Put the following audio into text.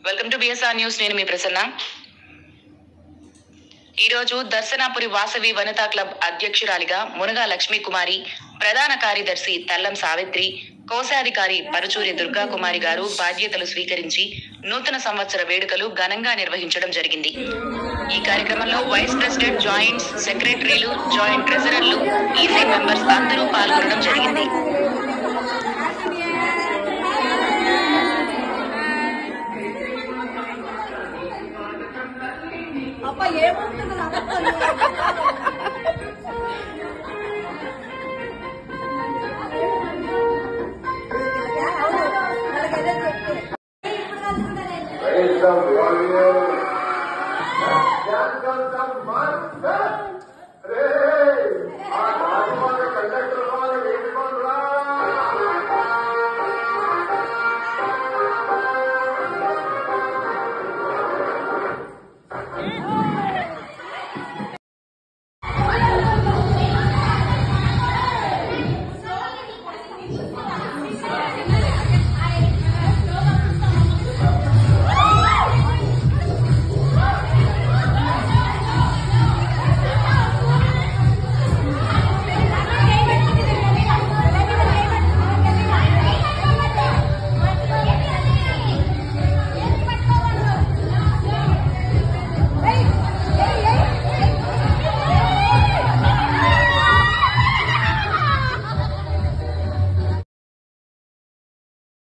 Welcome to BSR news. నేను మీ ప్రసన్న. ఈరోజు Darshanapuri Vasavi Vanitha club అధ్యక్షురాలిగా మునగా లక్ష్మీ కుమారి, ప్రధాన కార్యదర్శి తల్లం సావిత్రి, కోశాధికారి పరుచూరి దుర్గా కుమారి గారు బాధ్యతలు స్వీకరించి నూతన సంవత్సర వేడుకలు ఘనంగా నిర్వహించడం జరిగింది. ఈ కార్యక్రమంలో వైస్ ప్రెసిడెంట్, జాయింట్స్ సెక్రటరీలు, జాయింట్ ట్రెజరర్లు, ఈసీ మెంబర్స్ అందరూ పాల్గొనడం జరిగింది.